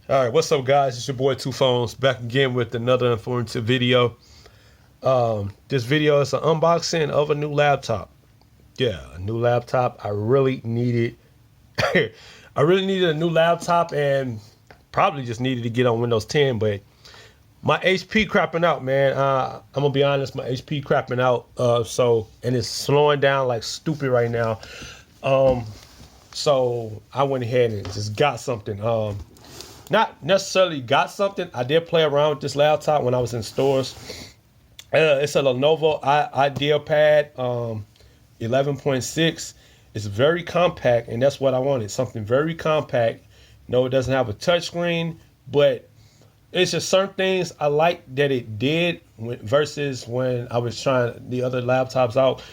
All right, what's up, guys? It's your boy Two Phones back again with another informative video. This video is an unboxing of a new laptop. Yeah, a new laptop. I really needed I really needed a new laptop and probably just needed to get on Windows 10, but my HP crapping out, man. I'm gonna be honest, my HP crapping out. And it's slowing down like stupid right now. So I went ahead and just got something. Not necessarily got something. I did play around with this laptop when I was in stores. It's a Lenovo IdeaPad 11.6. It's very compact, and that's what I wanted. Something very compact. No, it doesn't have a touchscreen, but it's just certain things I like that it did versus when I was trying the other laptops out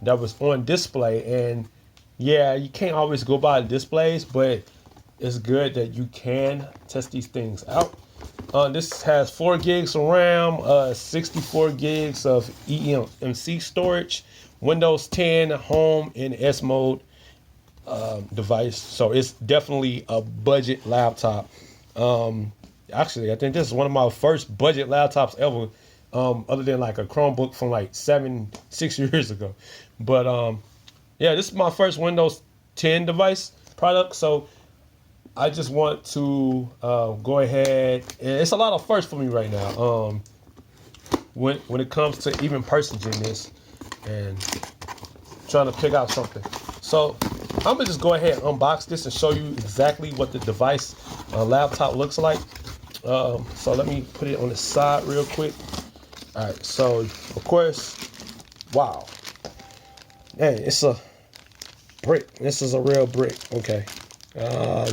that was on display. And yeah, you can't always go by displays, but it's good that you can test these things out. This has 4 gigs of RAM, 64 gigs of eMMC storage, Windows 10 Home and S mode device. So it's definitely a budget laptop. Actually, I think this is one of my first budget laptops ever, other than like a Chromebook from like 6 years ago. But yeah, this is my first Windows 10 device product. So I just want to go ahead, and it's a lot of firsts for me right now. When it comes to even purchasing this and trying to pick out something. So I'm gonna just go ahead and unbox this and show you exactly what the device laptop looks like. So let me put it on the side real quick. All right, so of course, wow. Hey, it's a brick. This is a real brick. Okay.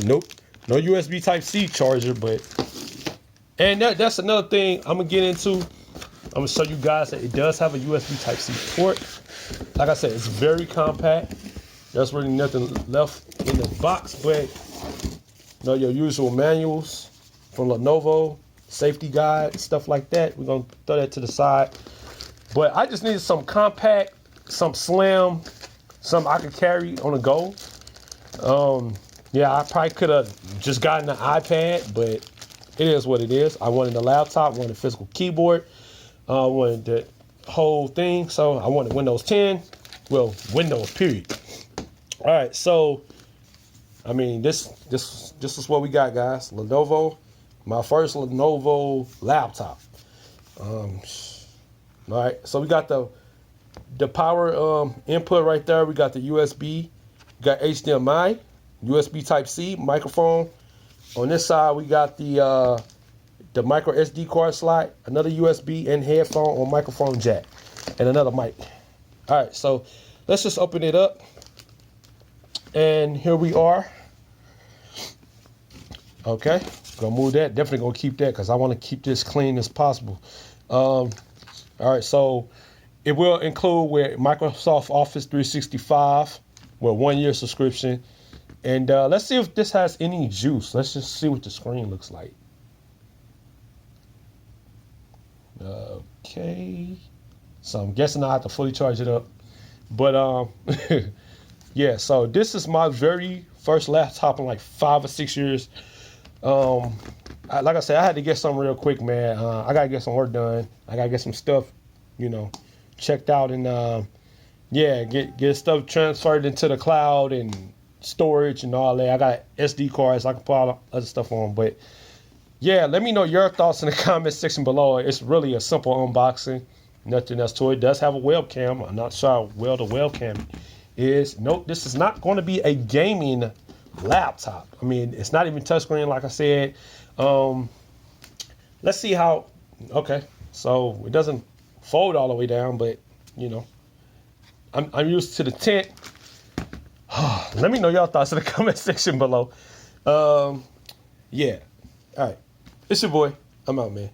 Nope, no USB Type-C charger, and that's another thing I'm gonna get into. I'm gonna show you guys that it does have a USB Type-C port. Like I said, it's very compact. There's really nothing left in the box, but you know, your usual manuals from Lenovo, safety guide, stuff like that. We're gonna throw that to the side. But I just needed some compact, some slim, some I could carry on the go. Yeah, I probably could have just gotten an iPad, but it is what it is. I wanted a laptop, wanted a physical keyboard, wanted the whole thing. So I wanted Windows 10, well, Windows period. All right, so I mean, this is what we got, guys. Lenovo, my first Lenovo laptop. All right, so we got the power input right there. We got the USB, we got HDMI. USB Type-C microphone. On this side, we got the micro SD card slot, another USB and headphone or microphone jack, and another mic. All right, so let's just open it up. And here we are. Okay, gonna move that. Definitely gonna keep that because I want to keep this clean as possible. All right, so it will include with Microsoft Office 365 with 1 year subscription. And let's see if this has any juice. Let's just see what the screen looks like. Okay. So I'm guessing I have to fully charge it up. But yeah, so this is my very first laptop in like 5 or 6 years. Like I said, I had to get something real quick, man. I gotta get some work done. I gotta get some stuff, you know, checked out, and yeah, get stuff transferred into the cloud and storage and all that. I got SD cards I can put all other stuff on. But yeah, let me know your thoughts in the comment section below. It's really a simple unboxing, nothing else to it. It does have a webcam. I'm not sure how well the webcam is. Nope, this is not going to be a gaming laptop. I mean, it's not even touchscreen, like I said. Let's see how. Okay, so it doesn't fold all the way down, but you know, I'm used to the tent. Let me know your thoughts in the comment section below. Yeah. All right. It's your boy. I'm out, man.